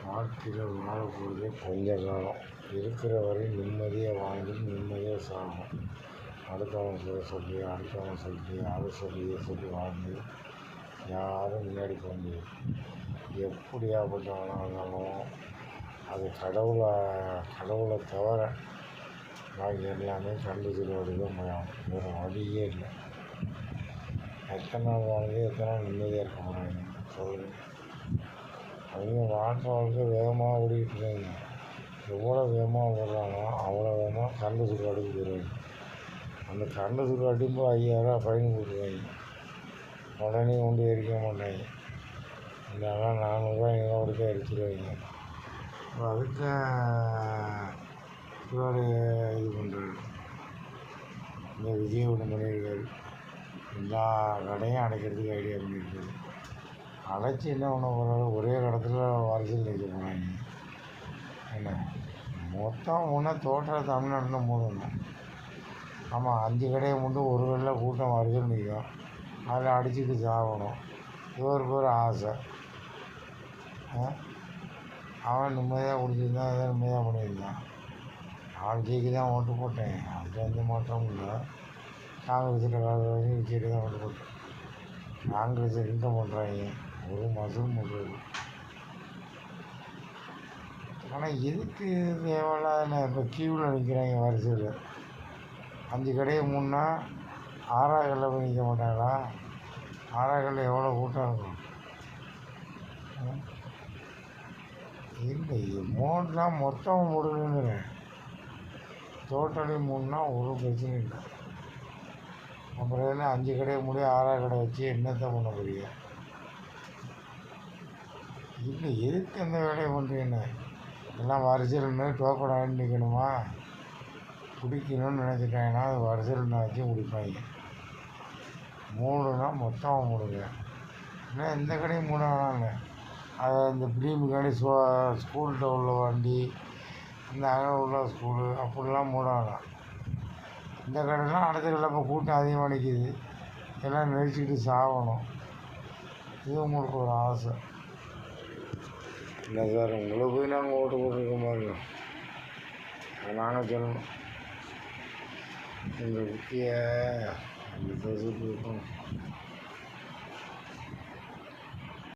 வாழ்க்கையில் வாழப்போகிறதே கொஞ்ச காலம். இருக்கிற வரை நிம்மதியாக வாழ்ந்து நிம்மதியாக சாகணும். அடுத்தவன் சொல்லி அதை சொல்லி வாழ்ந்து யாரும் முன்னாடி போக முடியாது. எப்படியாப்பட்டவனாக இருந்தாலும் அது கடவுளை தவிர பாக்கி எல்லாமே கண்டு சொல்லுவதுக்கு வேறு வழியே இல்லை. எத்தனை நாள் வாழ்ந்து எத்தனை நாள் நிம்மதியாக இருக்க போகிறாங்க சொல்லுங்கள். அவங்க வாழ்க்கை வேகமாக ஓடிக்கிட்டு இருக்காங்க. எவ்வளோ வேகமாக ஓடுறாங்களோ அவ்வளோ வேகமாக கரண்டு சுடுகாட்டுக்கு போயிடுவாங்க. அந்த கரண்டு சுடுகாட்டுக்கு 5000 ஃபைன் போட்டுருவாங்க. உடனே கொண்டு எரிக்க மாட்டாங்க. இதெல்லாம் 400 500 எரிச்சிடுவாங்க. அதுக்கு இவர் இது பண்ணுறாரு. இந்த விஜய் ஒன்று பண்ணியிருக்காரு. எல்லா கடையும் அடைக்கிறதுக்கு ஐடியா பண்ணியிருக்காரு. அடைச்சி என்ன பண்ண போகிறாரு? ஒரே இடத்துல வரிசையில் நிற்க போகிறாங்க. என்ன மொத்தம் ஒன்றா தோட்டம் தமிழ்நாட்டில் மூடணும். ஆமாம், 5 கடையை மட்டும் ஒரு கடையில் கூட்டம் வரிசையில் நிற்கும். அதில் அடிச்சுட்டு சாகணும். இவருக்கு ஒரு ஆசை. அவன் நிம்மதியாக குடிச்சிருந்தான், எதாவது நிம்மதியாக பண்ணியிருந்தான். ஆட்சிக்கு தான் ஓட்டு போட்டேன். அது எந்த மாற்றமும் இல்லை. காங்கிரஸில் விஜய்க்கு தான் ஓட்டு போட்டேன். காங்கிரஸ் இன்கம் பண்ணுறாங்க, ஒரு மாதம் பண்ணுறது. ஆனால் எதுக்கு தேவையில்லாத இப்போ கியூவில் நிற்கிறாங்க வரிசையில். 5 கடையை மூணுனா 6ஆவது கடையில் போய் நிற்க மாட்டாங்களா? 6ஆவது கடையில் எவ்வளோ கூட்டம் இருக்கும்? இல்லை, மூணுலாம் மொத்தம் மூடுங்கிறேன். டோட்டலி மூணுனா ஒரு பிரச்சனை இல்லை. அப்புறம் என்ன 5 கடையை மூடி 6ஆவது கடை வச்சு என்னத்தை பண்ண முடியும்? இல்லை, எதுக்கு எந்த வேலையை பண்ணுறீங்கன்னு எல்லாம் வரிசையில் டோக்கன் வாங்கி நிற்கணுமா? குடிக்கணும்னு நினச்சிட்டாங்கன்னா அது வரிசையில் வச்சு குடிப்பாங்க. மூணுனா மொத்தமாக மூடுங்க. ஏன்னா எந்த கடையும் மூட வேணாங்க. அதை இந்த பிடிமுக்காண்டி ஸ்கூல்கிட்ட உள்ள வண்டி, இந்த அங்கே உள்ள ஸ்கூலு அப்படிலாம் மூட வேணாம். இந்த கடைலாம் அடைச்சிக்கல. இப்போ கூட்டம் அதிகமாக நிற்கிது, எல்லாம் நெரிச்சிக்கிட்டு சாகணும். இது உங்களுக்கு ஒரு ஆசை இல்லை சார்? உங்களை போய் நாங்கள் ஓட்டு போட்டுருக்க மாதிரி நாங்கள் சொல்லணும். இந்த புக்கியை அந்த